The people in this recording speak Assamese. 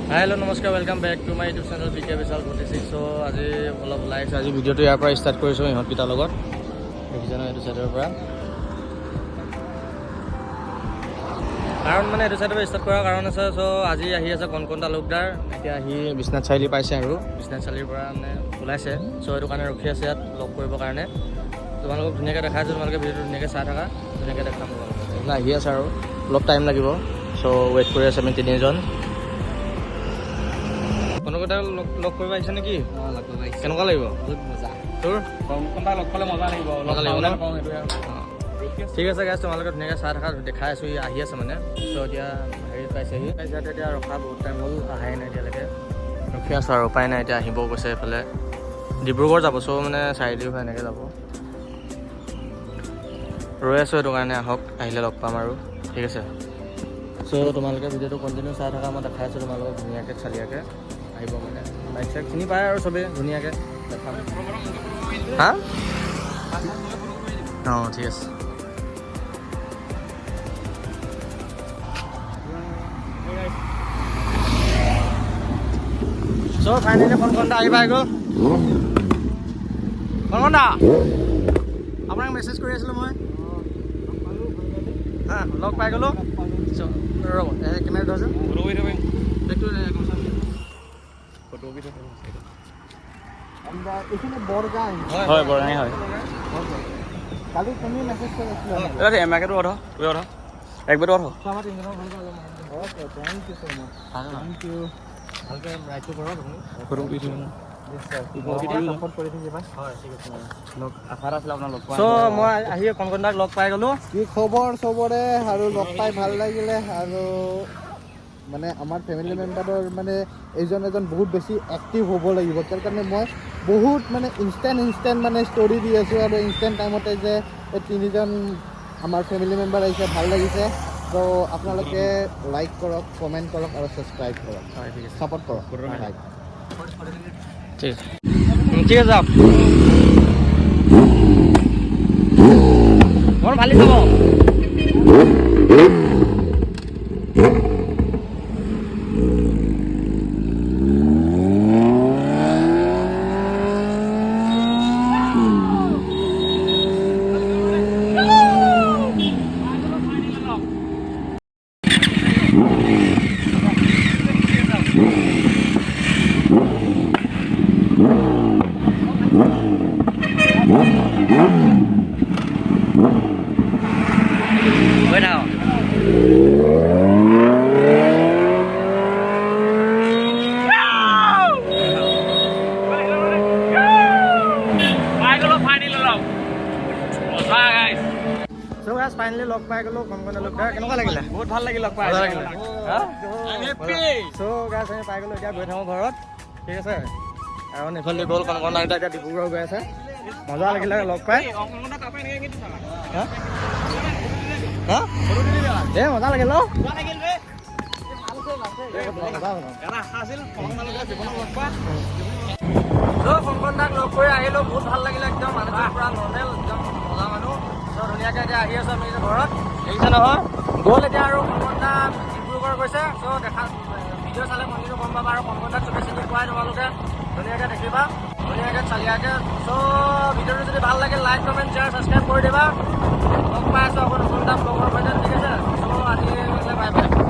हेलो नमस्कार welcome back to my YouTube channel BK Vishal 46। So আজি অলপ ওলাই আহিছোঁ। আজি ভিডিঅ'টো ইয়াৰ পৰা ষ্টাৰ্ট কৰিছোঁ ইহঁতকেইটাৰ লগত। দেখিছে নহয় এইটো চাইডৰ পৰা, কাৰণ মানে এইটো চাইডৰ পৰা ষ্টাৰ্ট কৰাৰ কাৰণ আছে। চ' আজি আহি আছে কণ তালুকদাৰ, এতিয়া আহি বিশ্বনাথ চাৰিআলি পাইছে আৰু বিশ্বনাথ চাৰিআলিৰ পৰা মানে ওলাইছে। চ' সেইটো কাৰণে ৰখি আছে ইয়াত লগ কৰিবৰ কাৰণে। তোমালোকক ধুনীয়াকৈ দেখাইছোঁ, তোমালোকে ভিডিঅ'টো ধুনীয়াকৈ চাই থাকা, ধুনীয়াকৈ দেখাম তোমালোকক। এইবিলাক আহি আছে আৰু অলপ টাইম লাগিব। চ' ৱেইট কৰি আছে আমি তিনিজন। কনকতা লগ কৰিব আহিছে নেকি? কেনেকুৱা লাগিব? বহুত মজা। তোৰ কনকতা লগ পালে মজা লাগিব, মজা লাগিব ন? ঠিক আছে গাইজ, তোমালোকে ধুনীয়াকৈ চাই থকা দেখাই আছোঁ। আহি আছে মানে। চ' এতিয়া হেৰি পাইছেহি, এতিয়া ৰখা বহুত টাইম হ'ল, আহাই নাই এতিয়ালৈকে। ৰখি আছোঁ আৰু উপায় নাই, এতিয়া আহিব কৈছে। এইফালে ডিব্ৰুগড় যাব। চ' মানে চাৰিআলিৰ পৰা এনেকৈ যাব। ৰৈ আছোঁ সেইটো কাৰণে, আহক, আহিলে লগ পাম আৰু। ঠিক আছে। চ' তোমালোকে ভিডিঅ'টো কণ্টিনিউ চাই থকা, মই দেখাই আছোঁ তোমালোকক ধুনীয়াকৈ চালিয়াকৈ। আহিব মানে বাইক চাইক চিনি পায় আৰু চবেই ধুনীয়াকৈ দেখাম। হা? অঁ ঠিক আছে। চ' ফাইনেলি কনকটা আহি পাই গ'ল। কনকটা আপোনাক মেছেজ কৰি আছিলোঁ মই। হা লগ পাই গ'লোঁ। ৰ'ব কেমেৰা ধৰচোন। এইখিনি বৰগাং হয়, বৰগাং হয়। কালি তুমি মেছেজ কৰিছিলা এমাকেটো অধ তুমি অধ একবাৰটো অধ আমাৰ তিনিজনৰ ভালকৈ okay thank you so' much thank you. ভালকৈ ৰাইডটো কৰক আপুনি। ফটো উঠি দিম ছাপোৰ্ট কৰি থাকিবা। হয় ঠিক আছে। লগ আশা আছিলে আপোনাক লগ পোৱা। চ' মই আহি কনকটাক লগ পাই গ'লোঁ। কি খবৰ চবৰে? আৰু লগ পাই ভাল লাগিলে। আৰু মানে আমাৰ ফেমিলি মেম্বাৰৰ মানে এজন বহুত বেছি এক্টিভ হ'ব লাগিব। তাৰ কাৰণে মই বহুত মানে ইনষ্টেণ্ট মানে ষ্টৰি দি আছোঁ। আৰু ইনষ্টেণ্ট টাইমতে যে এই তিনিজন আমাৰ ফেমিলি মেম্বাৰ আহিছে, ভাল লাগিছে। ত' আপোনালোকে লাইক কৰক, কমেণ্ট কৰক আৰু ছাবস্ক্ৰাইব কৰক। হয় ঠিক আছে, ছাপোৰ্ট কৰক। ঠিক আছে, ঠিক আছে যাওক। মোৰ ভালি যাব। গৈ থাকক। ফাইনেলি লগ পাই গ'লোঁ কনকটা লগ। কেনেকুৱা লাগিলে? বহুত ভাল লাগিল লগ পাই। চ' গাইজ আমি পাই গ'লোঁ, এতিয়া গৈ থাকোঁ ঘৰত। ঠিক আছে। কাৰণ এইফালে গ'ল কনকটা, এতিয়া ডিব্ৰুগড় গৈ আছে। মজা লাগিলে লগ পাই। মজা লাগিল ন? কনকটাক লগ কৰি আহিলোঁ, বহুত ভাল লাগিলে। একদম মানুহটো পুৰা নৰ্মেল, একদম মজা মানুহ। চ' ধুনীয়াকৈ এতিয়া আহি আছোঁ আমি ঘৰত। দেখিছে নহয়, গ'ল এতিয়া আৰু কনকটা ডিব্ৰুগড় গৈছে। চ' ভিডিঅ' চালে কণ্টিনিউ গম পাবা। আৰু কনকটাক চবে চিনি পোৱাই তোমালোকে, ধুনীয়াকৈ দেখিবা, ধুনীয়াকৈ চালিয়াকৈ। চ' ভিডিঅ'টো যদি ভাল লাগে লাইক কমেণ্ট শ্বেয়াৰ ছাবস্ক্ৰাইব কৰি দিবা। লগ পাই আছোঁ আকৌ নতুন এটা ব্লগৰ সৈতে। ঠিক আছে। চ' আজি বাই বাই।